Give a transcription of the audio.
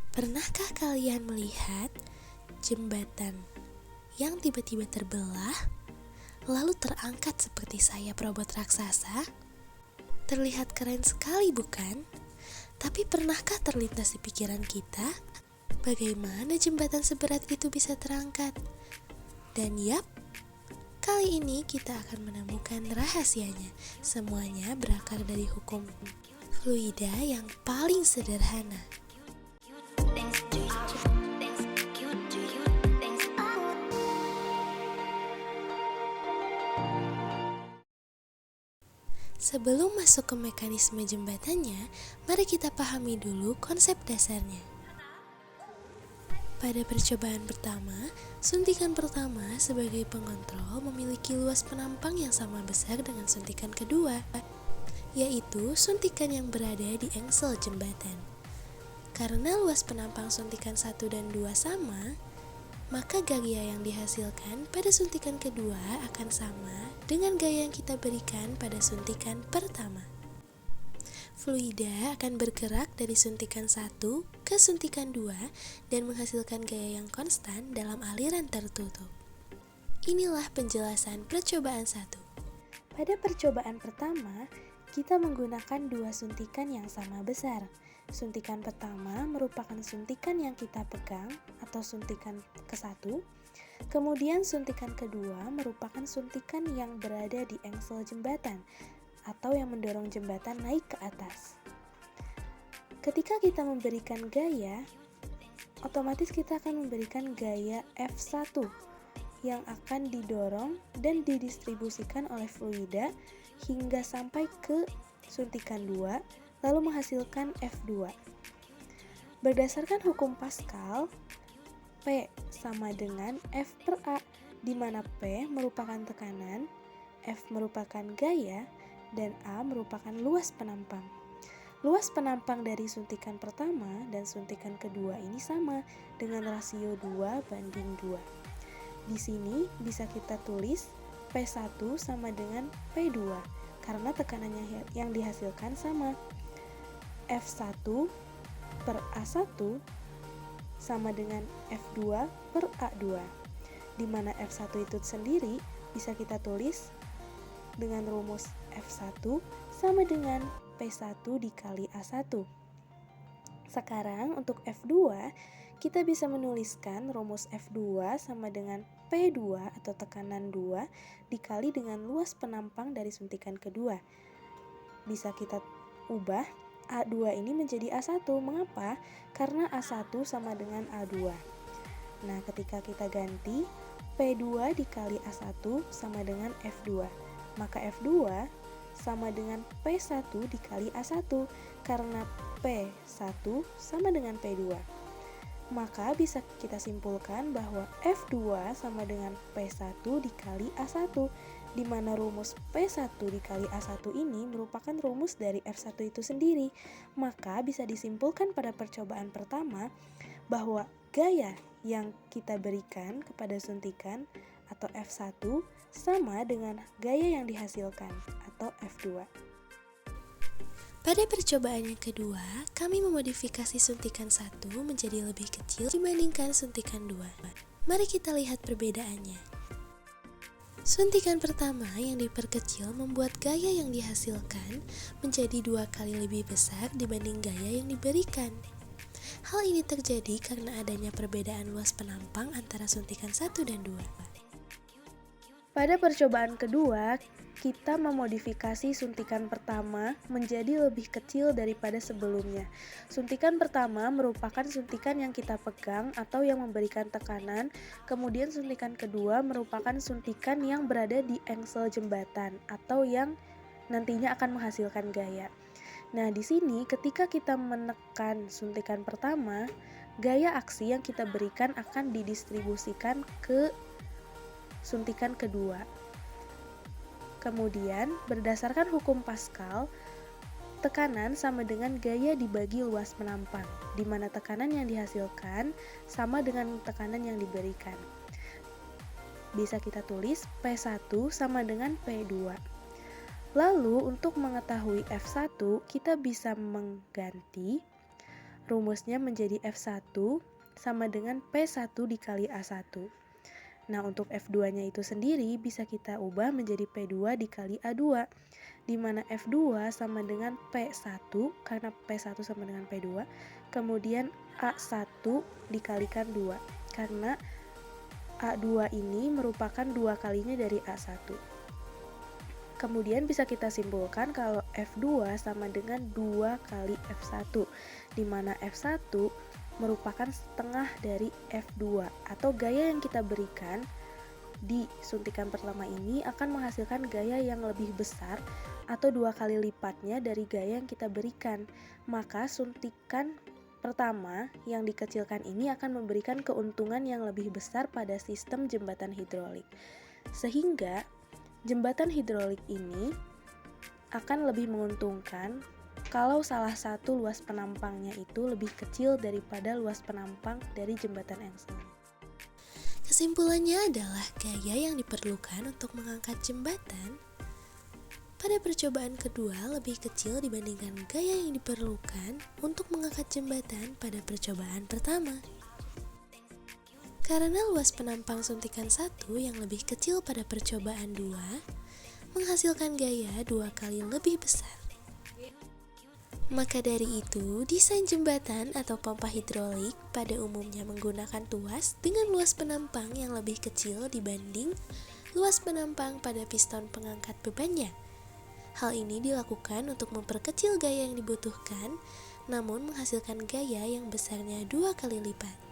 Pernahkah kalian melihat jembatan yang tiba-tiba terbelah, lalu terangkat seperti sayap robot raksasa? Terlihat keren sekali, bukan? Tapi pernahkah terlintas di pikiran kita, bagaimana jembatan seberat itu bisa terangkat? Dan yap, kali ini kita akan menemukan rahasianya. Semuanya berakar dari hukum fluida yang paling sederhana. Sebelum masuk ke mekanisme jembatannya, mari kita pahami dulu konsep dasarnya. Pada percobaan pertama, suntikan pertama sebagai pengontrol memiliki luas penampang yang sama besar dengan suntikan kedua, yaitu suntikan yang berada di engsel jembatan. Karena luas penampang suntikan 1 dan 2 sama, maka gaya yang dihasilkan pada suntikan kedua akan sama dengan gaya yang kita berikan pada suntikan pertama. Fluida akan bergerak dari suntikan 1 ke suntikan 2 dan menghasilkan gaya yang konstan dalam aliran tertutup. Inilah penjelasan percobaan 1. Pada percobaan pertama, kita menggunakan dua suntikan yang sama besar. Suntikan pertama merupakan suntikan yang kita pegang atau suntikan ke-1. Kemudian suntikan kedua merupakan suntikan yang berada di engsel jembatan atau yang mendorong jembatan naik ke atas. Ketika kita memberikan gaya, otomatis kita akan memberikan gaya F1 yang akan didorong dan didistribusikan oleh fluida hingga sampai ke suntikan 2, lalu menghasilkan F2. Berdasarkan hukum Pascal, P sama dengan F per A, di mana P merupakan tekanan, F merupakan gaya, dan A merupakan luas penampang. Luas penampang dari suntikan pertama dan suntikan kedua ini sama dengan rasio 2:2. Di sini bisa kita tulis P1 sama dengan P2 karena tekanan yang dihasilkan sama. F1 per A1 sama dengan F2 per A2, di mana F1 itu sendiri bisa kita tulis dengan rumus F1 sama dengan P1 dikali A1. Sekarang untuk F2, kita bisa menuliskan rumus F2 sama dengan P2 atau tekanan 2 dikali dengan luas penampang dari suntikan kedua. Bisa kita ubah A2 ini menjadi A1. Mengapa? Karena A1 sama dengan A2. Nah, ketika kita ganti, P2 dikali A1 sama dengan F2. Maka F2 sama dengan P1 dikali A1 karena P1 sama dengan P2. Maka bisa kita simpulkan bahwa F2 sama dengan P1 dikali A1, di mana rumus P1 dikali A1 ini merupakan rumus dari F1 itu sendiri. Maka bisa disimpulkan pada percobaan pertama bahwa gaya yang kita berikan kepada suntikan atau F1 sama dengan gaya yang dihasilkan atau F2. Pada percobaan yang kedua, kami memodifikasi suntikan 1 menjadi lebih kecil dibandingkan suntikan 2. Mari kita lihat perbedaannya. Suntikan pertama yang diperkecil membuat gaya yang dihasilkan menjadi 2 kali lebih besar dibanding gaya yang diberikan. Hal ini terjadi karena adanya perbedaan luas penampang antara suntikan 1 dan 2. Pada percobaan kedua, kita memodifikasi suntikan pertama menjadi lebih kecil daripada sebelumnya. Suntikan pertama merupakan suntikan yang kita pegang atau yang memberikan tekanan, kemudian suntikan kedua merupakan suntikan yang berada di engsel jembatan atau yang nantinya akan menghasilkan gaya. Nah, di sini ketika kita menekan suntikan pertama, gaya aksi yang kita berikan akan didistribusikan ke suntikan kedua. Kemudian, berdasarkan hukum Pascal, tekanan sama dengan gaya dibagi luas penampang, di mana tekanan yang dihasilkan sama dengan tekanan yang diberikan. Bisa kita tulis P1 sama dengan P2. Lalu, untuk mengetahui F1, kita bisa mengganti rumusnya menjadi F1 sama dengan P1 dikali A1. Nah, untuk F2-nya itu sendiri bisa kita ubah menjadi P2 dikali A2, di mana F2 sama dengan P1 karena P1 sama dengan P2, kemudian A1 dikalikan 2 karena A2 ini merupakan 2 kalinya dari A1. Kemudian bisa kita simpulkan kalau F2 sama dengan 2 kali F1, di mana F1 merupakan setengah dari F2 atau gaya yang kita berikan di suntikan pertama ini akan menghasilkan gaya yang lebih besar atau 2 kali lipatnya dari gaya yang kita berikan. Maka suntikan pertama yang dikecilkan ini akan memberikan keuntungan yang lebih besar pada sistem jembatan hidrolik. Sehingga jembatan hidrolik ini akan lebih menguntungkan kalau salah satu luas penampangnya itu lebih kecil daripada luas penampang dari jembatan engsel. Kesimpulannya adalah gaya yang diperlukan untuk mengangkat jembatan pada percobaan kedua lebih kecil dibandingkan gaya yang diperlukan untuk mengangkat jembatan pada percobaan pertama. Karena luas penampang suntikan 1 yang lebih kecil pada percobaan 2 menghasilkan gaya 2 kali lebih besar. Maka dari itu, desain jembatan atau pompa hidrolik pada umumnya menggunakan tuas dengan luas penampang yang lebih kecil dibanding luas penampang pada piston pengangkat bebannya. Hal ini dilakukan untuk memperkecil gaya yang dibutuhkan, namun menghasilkan gaya yang besarnya 2 kali lipat.